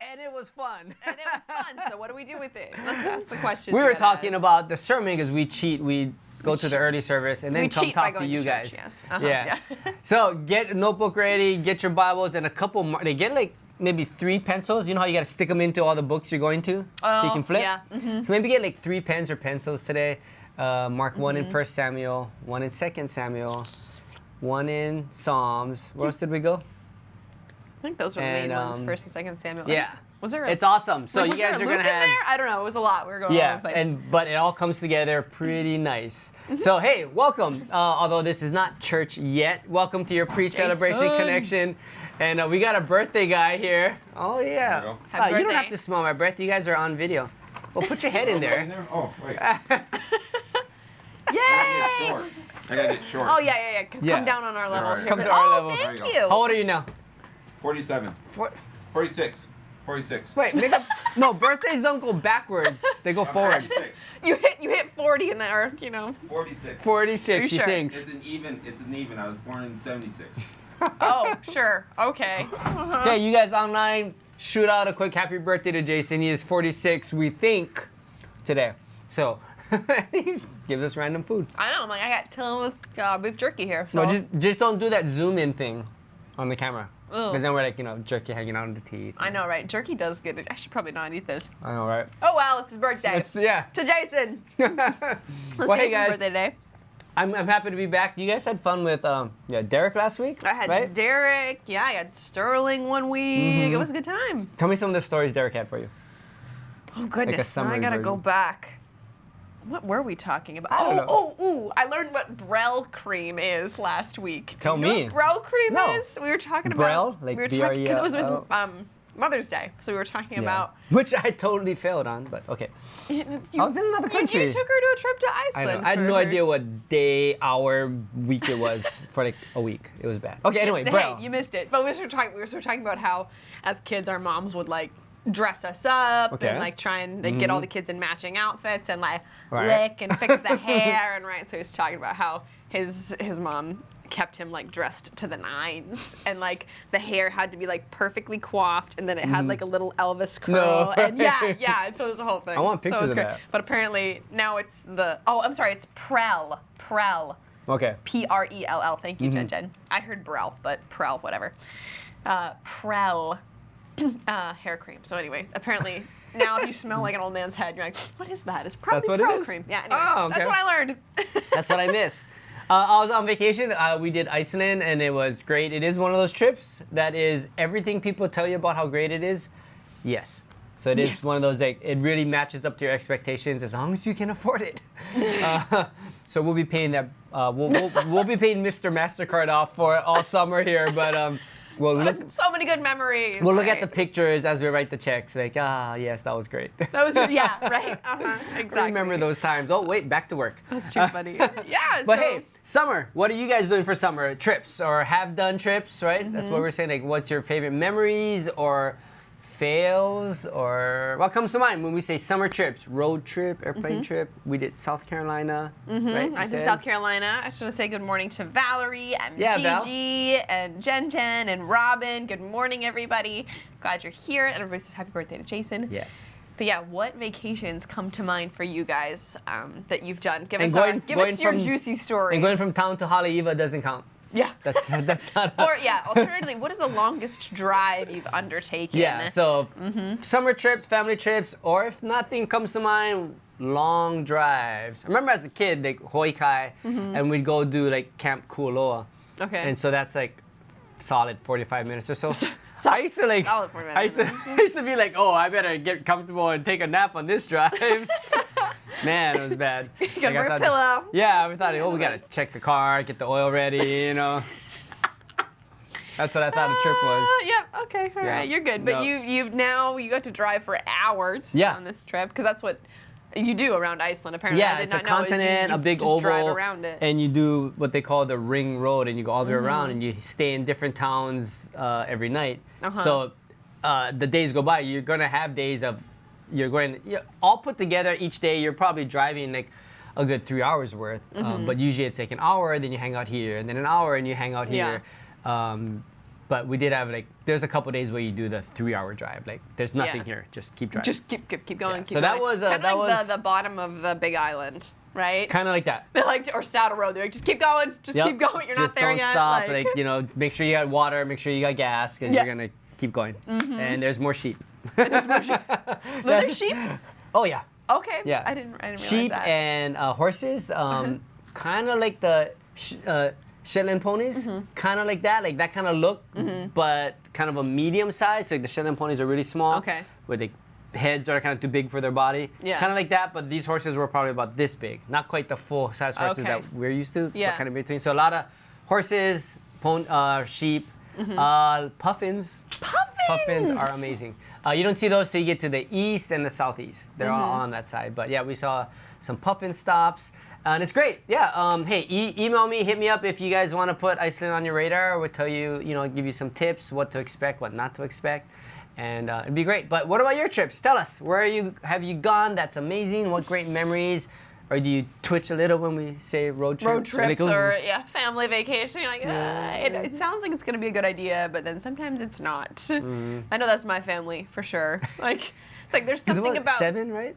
And it was fun. And it was fun. So what do we do with it? Let's ask the question. We were talking about the sermon because we cheat. We go to the early service and then we come cheat by talk to going you to guys. church, yes. Yes. Yeah. So get a notebook ready, get your Bibles and a couple. They get like maybe 3 pencils. You know how you got to stick them into all the books you're going to so you can flip? Yeah. Mm-hmm. So maybe get like 3 pens or pencils today. Mark 1 in 1 Samuel, 1 in 2 Samuel, 1 in Psalms. Where else did we go? I think those were the main ones, 1st and 2nd Samuel. Yeah. Was there? It's awesome. So like, you guys are Luke gonna have. in there? I don't know. It was a lot. We were going all over Yeah, the place. but it all comes together pretty nice. So hey, welcome. Although this is not church yet, welcome to your pre-celebration Jason. connection. And we got a birthday guy here. Oh yeah. There you go. Happy You don't birthday. have to smell my breath. You guys are on video. Well, put your head in there. Oh, wait. Yay! I gotta get short. Oh yeah. Come Yeah. down on our level. All right. here. Come to Oh, our level. Thank There you you. How old are you now? 47. 46. 46. Wait, no, birthdays don't go backwards. They go I'm forward. 46. You hit 40 in there, 46. 46, Are you he sure? thinks. It's an even. I was born in 76. Oh, sure. Okay. Okay, you guys online, shoot out a quick happy birthday to Jason. He is 46, we think, today. So, he's gives us random food. I know. I'm like, I got Tillamook beef jerky here. So. No, just don't do that zoom in thing on the camera. Ugh. Because then we're like, jerky hanging out of the teeth. I know, right? Jerky does good. I should probably not eat this. I know, right? Oh well, it's his birthday. Yeah. To Jason. It's Well, hey, Jason's guys. birthday today. I'm happy to be back. You guys had fun with Derek last week, I had right? Derek. Yeah, I had Sterling one week. It was a good time. Tell me some of the stories Derek had for you. Oh goodness, now I summary gotta go version. back. What were we talking about? I don't know. I learned what Brel cream is last week. Do Tell you know me. what Brel cream No. is? We were talking Brel? about Like we were talking because it was B-R-E-L-L? Mother's Day, so we were talking about. Which I totally failed on, but okay. You, I was in another country. You took her to a trip to I Iceland. know. I had for no her- idea what day, hour, week it was for like a week. It was bad. Okay, anyway, Hey, bro. you missed it. But we were talking about how, as kids, our moms would like dress us up Okay. and like try and like, get all the kids in matching outfits and like Right. lick and fix the hair and right. So he was talking about how his mom kept him like dressed to the nines and like the hair had to be like perfectly coiffed and then it had like a little Elvis curl No. and yeah. And so it was the whole thing. I want so it pictures was of great. that. But apparently now it's it's Prell. Okay. Prell. Thank you, Mm-hmm. Jen. I heard Brel, but Prell, whatever. Prell hair cream. So anyway, apparently now if you smell like an old man's head, you're like, what is that? It's probably That's what it Prell is? cream. Yeah, anyway, Oh, that's okay. what I learned. That's what I missed. I was on vacation. We did Iceland, and it was great. It is one of those trips that is everything people tell you about how great it is. Yes. So it is Yes. one of those, like, it really matches up to your expectations as long as you can afford it. So we'll be paying that. We'll be paying Mr. MasterCard off for it all summer here, but we'll look. So many good memories. We'll look at right? the pictures as we write the checks. Like, yes, that was great. That was yeah, right. Exactly. Remember those times. Oh, wait, back to work. That's too funny. Yeah. But so, hey, summer, what are you guys doing for summer? Trips or have done trips, right? Mm-hmm. That's what we're saying. Like, what's your favorite memories or fails or what comes to mind when we say summer trips? Road trip, airplane trip. We did South Carolina, right? I you did said? South Carolina. I just want to say good morning to Valerie and Yeah, Val. Gigi and Jen and Robin. Good morning, everybody. Glad you're here. And everybody says happy birthday to Jason. Yes. But yeah, what vacations come to mind for you guys that you've done? Give And us, going your from- juicy story. And going from town to Haleiwa doesn't count. yeah. That's not. Or yeah, alternatively, what is the longest drive you've undertaken? Yeah, so summer trips, family trips, or if nothing comes to mind, long drives. I remember as a kid, like Hoikai, and we'd go do like Camp Kualoa. Okay. And so that's like solid 45 minutes or so. So- I used to like, solid 45 I used to be like, oh, I better get comfortable and take a nap on this drive. Man, it was bad. You gotta Like, I wear a thought- pillow. Yeah, we thought, oh, we gotta check the car, get the oil ready, you know. That's what I thought a trip was. Yeah. Okay. All right. Yeah. You're good. But No. you got to drive for hours Yeah. on this trip because that's what you do around Iceland. Apparently, I Yeah, did it's not a know is continent, you a big just oval, drive around it. and you do what they call the ring road, and you go all the way Mm-hmm. around, and you stay in different towns every night. Uh-huh. So the days go by. You're gonna have days of all put together each day. You're probably driving like a good 3 hours worth, Mm-hmm. but usually it's like an hour, then you hang out here, and then an hour, and you hang out here. But we did have like, there's a couple days where you do the 3-hour drive. Like, there's nothing Yeah. here. Just keep driving. Just keep going. Yeah. Keep So that going. was, kind of that like was- the bottom of the Big Island, right? kind of like that. They're like, or Saddle Road. They're like, just keep going. Just Yep. keep going. You're Just not there don't yet. stop. Like, you know, make sure you got water. Make sure you got gas, because Yeah. you're gonna keep going. And there's more sheep. There's more sheep. Were there sheep? Oh yeah. Okay. Yeah. I didn't realize Sheep that. and horses, kind of like the Shetland ponies, kind of like that kind of look, but kind of a medium size. Like the Shetland ponies are really small, Okay. with the heads that are kind of too big for their body. Yeah. Kind of like that, but these horses were probably about this big, not quite the full size horses Okay. that we're used to, Yeah. but kind of between. So a lot of horses, sheep, puffins. Puffins are amazing. You don't see those till you get to the east and the southeast. They're all on that side. But yeah, we saw some puffin stops. And it's great. Yeah. Hey, email me, hit me up if you guys want to put Iceland on your radar. We'll tell you, give you some tips, what to expect, what not to expect. And it'd be great. But what about your trips? Tell us, have you gone? That's amazing. What great memories. Or do you twitch a little when we say road trips? Road trips Like, or family vacation. You're like, it sounds like it's gonna be a good idea, but then sometimes it's not. I know that's my family for sure. Like, it's like there's something what, about 7, right?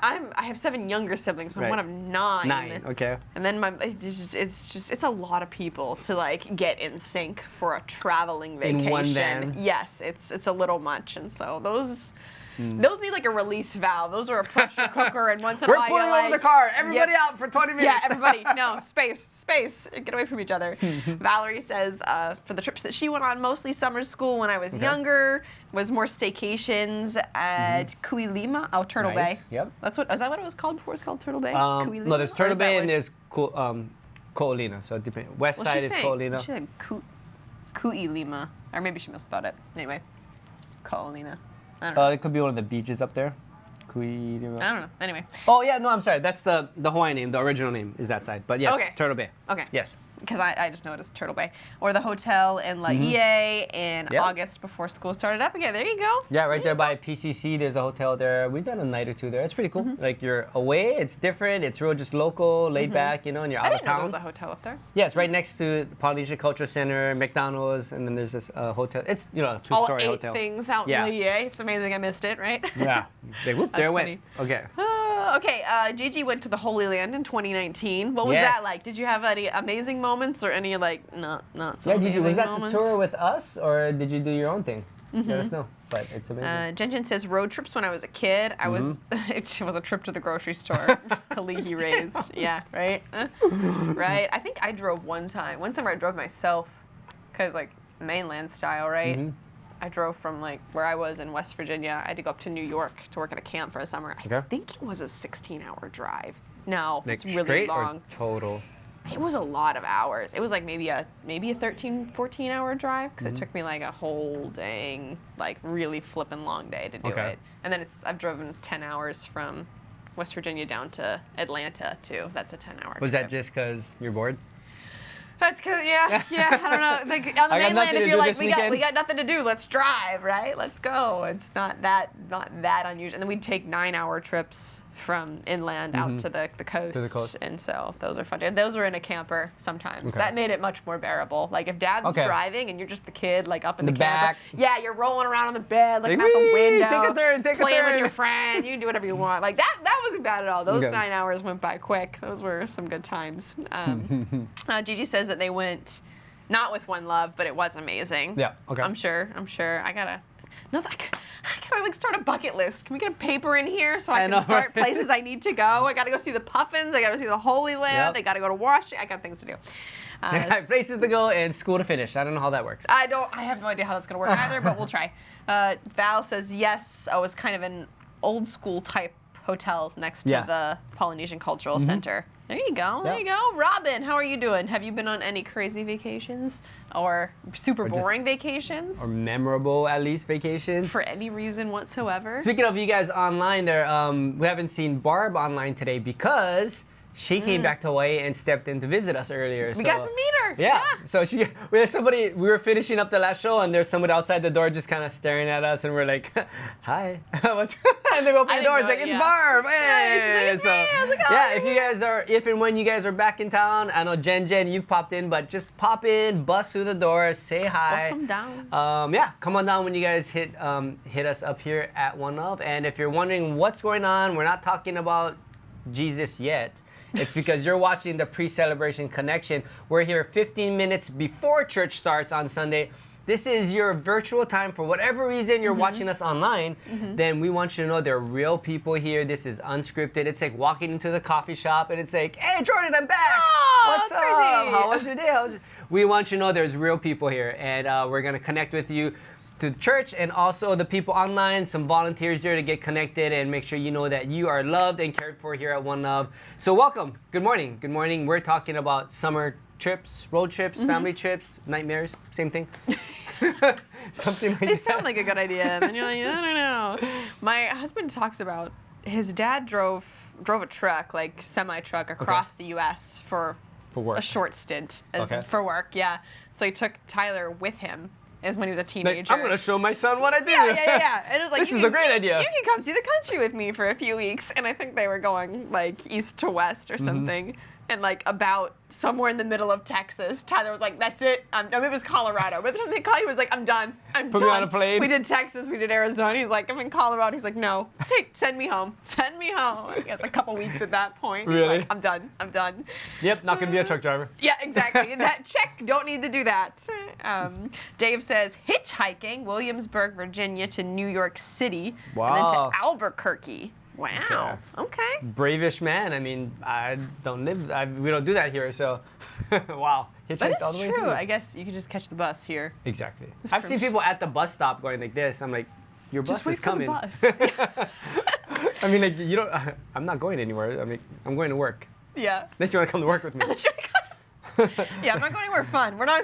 I have 7 younger siblings, so I'm Right. one of 9. 9, okay. And then it's a lot of people to like get in sync for a traveling vacation. In one van. Yes, it's a little much, and so those need like a release valve. Those are a pressure cooker, and once in a We're while pulling you're over like, the car. Everybody yep. out for 20 minutes. Yeah, everybody, no, space, get away from each other. Valerie says for the trips that she went on, mostly summer school when I was younger, was more staycations at Kuilima, Turtle Nice, Bay. yep. Is that what it was called before? It's called Turtle Bay? Kuilima? No, there's Or Turtle is that Bay what and it's- there's Ko'olina. So it depends. West side is Ko'olina. She said Kuilima, or maybe she misspelled it. Anyway, Ko'olina. I don't know. It could be one of the beaches up there. Kuilima. I don't know. Anyway. Oh yeah, no, I'm sorry. That's the Hawaiian name. The original name is that side. But yeah, Okay. Turtle Bay. Okay. Yes. Because I just know it as Turtle Bay. Or the hotel in Laie in Yep. August before school started up again. There you go. Yeah, right there by PCC. There's a hotel there. We've done a night or two there. It's pretty cool. Like you're away. It's different. It's real, just local, laid back. And you're I out of didn't know there town. was a hotel up there. Yeah, it's right next to the Polynesia Cultural Center, McDonald's, and then there's this hotel. It's a All two-story 8 hotel. things out Yeah. in Laie. It's amazing I missed it, right? Yeah. There it That's went. Okay. Okay, Gigi went to the Holy Land in 2019. What was Yes. that like? Did you have any amazing moments or any like not so Yeah, amazing Gigi, was that moments? the tour with us, or did you do your own thing? Let us know. But it's amazing. Jen says road trips when I was a kid. I was it was a trip to the grocery store. Kalihi raised. Yeah, right. Right. I think I drove one time. One summer I drove myself, cause like mainland style, right? I drove from like where I was in West Virginia. I had to go up to New York to work at a camp for a summer. I Okay. think it was a 16-hour drive. No, Like it's really straight long. or total? It was a lot of hours. It was like maybe a 13, 14-hour drive because it took me like a whole dang, like really flippin' long day to do Okay. it. And then I've driven 10 hours from West Virginia down to Atlanta too. That's a 10-hour Was trip. that just because you're bored? That's cause I don't know. Like on the I got mainland, nothing if to you're do like this we got weekend." nothing to do, let's drive, right? Let's go. It's not that unusual. And then we'd take 9-hour trips from inland out to the coast. coast. And so those are fun. And those were in a camper sometimes. Okay. That made it much more bearable. Like if dad's Okay. driving and you're just the kid like up in In the the camper. back. Yeah, you're rolling around on the bed, looking Like, out the "Wee, window. take a turn, take a playing with turn." your friend. You can do whatever you want. Like that wasn't bad at all. Those Okay. 9 hours went by quick. Those were some good times. Gigi says that they went not with One Love, but it was amazing. Yeah, okay. I'm sure. I gotta like start a bucket list. Can we get a paper in here so I can know, start right? places I need to go? I gotta go see the Puffins. I gotta see the Holy Land. Yep. I gotta go to Washington. I got things to do. Places to go and school to finish. I don't know how that works. I have no idea how that's gonna work either, but we'll try. Val says yes. I was kind of an old school type hotel next to Yeah. the Polynesian Cultural Center. There you go. There Yeah. you go. Robin, how are you doing? Have you been on any crazy vacations or super Or just- boring vacations Or memorable, at least, vacations. for any reason whatsoever? Speaking of you guys online there, we haven't seen Barb online today because she came back to Hawaii and stepped in to visit us earlier. We got to meet her. Yeah. So we were finishing up the last show, and there's somebody outside the door just kind of staring at us, and we're like, "Hi, what's?" And they open the door. It's like, "It's Barb." Hey. She's like, "Hey, how's it going?" If and when you guys are back in town, I know Jen, you've popped in, but just pop in, bust through the door, say hi. Bust them down. Yeah, come on down when you guys hit us up here at One Love. And if you're wondering what's going on, we're not talking about Jesus yet. It's because you're watching the pre-celebration connection. We're here 15 minutes before church starts on Sunday. This is your virtual time. For whatever reason you're watching us online, then we want you to know there are real people here. This is unscripted. It's like walking into the coffee shop and it's like, "Hey, Jordan, I'm back. What's up? crazy. How was your day?" We want you to know there's real people here, and we're gonna connect with you to the church and also the people online, some volunteers here to get connected and make sure you know that you are loved and cared for here at One Love. So welcome. Good morning. Good morning. We're talking about summer trips, road trips, family trips, nightmares, same thing. Something like They that. sound like a good idea, and then you're like, I don't know. My husband talks about his dad drove a truck, like semi-truck, across the U.S. for work. a short stint Okay. for work. Yeah. So he took Tyler with him. Is when he was a Like, teenager. I'm gonna show my son what I do. Yeah. And it was like, This you is can- a great idea. You can come see the country with me for a few weeks. And I think they were going like east to west or something. And like about somewhere in the middle of Texas, Tyler was like, "That's it." I mean, it was Colorado. But the time they called, he was like, "I'm done. I'm Put done." me on a plane. We did Texas. We did Arizona. He's like, "I'm in Colorado." He's like, "No, send me home. Send me home." I guess a couple weeks at that point. He's Really? like, "I'm done. I'm done." Yep, not gonna be a truck driver. Yeah, exactly. That check. Don't need to do that. Dave says hitchhiking Williamsburg, Virginia to New York City, and then Wow. to Albuquerque. Wow. Okay. Bravish man. I mean, I don't live. we don't do that here. So, wow. But Hitchhiked it's all the way true. through. I guess you could just catch the bus here. Exactly. It's I've seen pretty- people at the bus stop going like this. I'm like, your bus Just wait is for the coming. bus. I mean, like, you don't. I'm not going anywhere. I mean, I'm going to work. Yeah. Unless you want to come to work with me. Yeah, I'm not going anywhere fun. We're not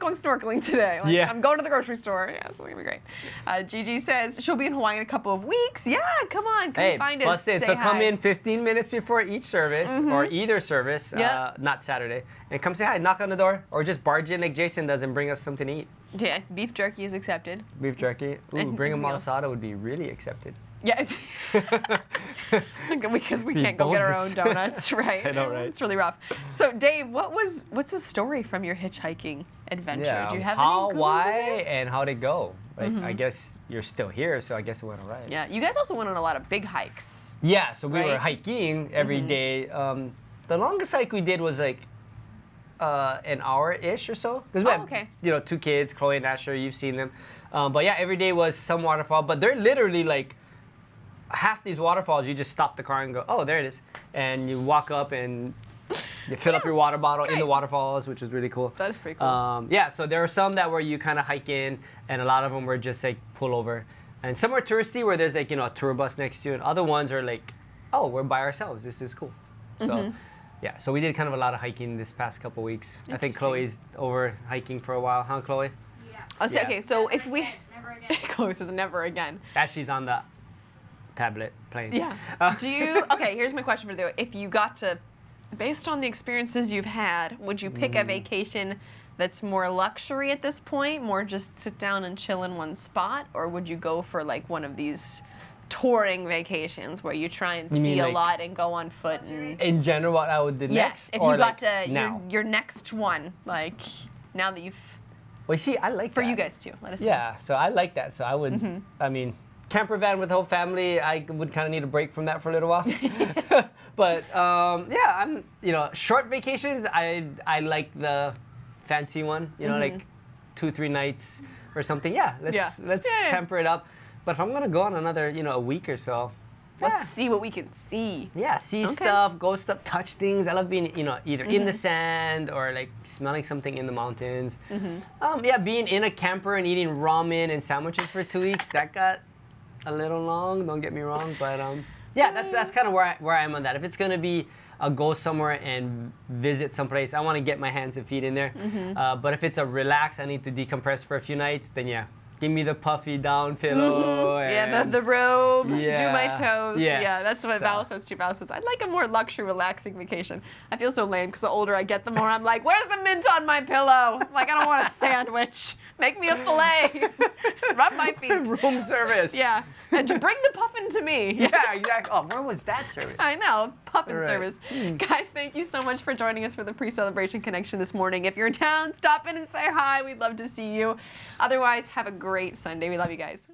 going snorkeling today. Like, Yeah. I'm going to the grocery store. Yeah, so it's gonna be great. Gigi says she'll be in Hawaii in a couple of weeks. Yeah, come on, come Hey, find us. bust in. Say So come hi. in 15 minutes before each service or either service, Yeah. not Saturday, and come say hi. Knock on the door or just barge in like Jason does and bring us something to eat. Yeah, beef jerky is accepted. Beef jerky. Ooh, And bring a meals. malasada would be really accepted. Yes. Because we can't go get our own bonus. donuts, right? I know, right? It's really rough. So, Dave, what's the story from your hitchhiking adventure? Yeah. Do you have how, any good why, ones in there? and how'd it go? Like, I guess you're still here, so I guess it went all right. Yeah, you guys also went on a lot of big hikes. Yeah, so we were Right? hiking every day. The longest hike we did was like an hour-ish or so. Because we Oh, had, okay. 2 kids, Chloe and Asher, you've seen them. But yeah, every day was some waterfall. But they're literally like, half these waterfalls, you just stop the car and go, oh, there it is. And you walk up and you fill up your water bottle in the Great. waterfalls, which was really cool. That is pretty cool. Yeah, so there were some that were you kind of hike in, and a lot of them were just like pull over. And some are touristy where there's like, a tour bus next to you, and other ones are like, oh, we're by ourselves. This is cool. So, yeah, so we did kind of a lot of hiking this past couple weeks. I think Interesting. Chloe's over hiking for a while, huh, Chloe? Yeah. Oh, so, yeah. okay, so if we. Never again. Chloe says never again. Ashley's on the tablet playing. Yeah. Do you? Okay, here's my question for you. If you got to, based on the experiences you've had, would you pick a vacation that's more luxury at this point, more just sit down and chill in one spot, or would you go for like one of these touring vacations where you try and You mean see a like- lot and go on foot and? In general, what I would do Yes, next, if or you got like to now? your next one, like now that you've Well, see, I like for that. you guys too. Let us know. Yeah, so I like that. So I would, I mean, camper van with the whole family, I would kind of need a break from that for a little while. But yeah, I'm, short vacations, I like the fancy one, like 2-3 nights or something. Yeah, let's Yeah. Yeah. temper it up. But if I'm gonna go on another, a week or so, Let's see what we can see. yeah, see Okay. stuff, go stuff, touch things. I love being, either in the sand or like smelling something in the mountains. Yeah, being in a camper and eating ramen and sandwiches for 2 weeks, that got a little long. Don't get me wrong, but yeah, that's kind of where I am on that. If it's gonna be go somewhere and visit someplace, I want to get my hands and feet in there. But if it's a relax, I need to decompress for a few nights, then yeah, Give me the puffy down pillow. Yeah, And the robe, do my Yeah. toes. Yes. Yeah, that's what So- Val says too. Val says, I'd like a more luxury, relaxing vacation. I feel so lame because the older I get, the more I'm like, where's the mint on my pillow? Like, I don't want a sandwich. Make me a filet. Rub my feet. Room service. Yeah, and bring the puffin to me. Yeah, exactly. Oh, where was that service? I know, puffin Right. service. Guys, thank you so much for joining us for the pre-celebration connection this morning. If you're in town, stop in and say hi. We'd love to see you. Otherwise, have a great Sunday. We love you guys.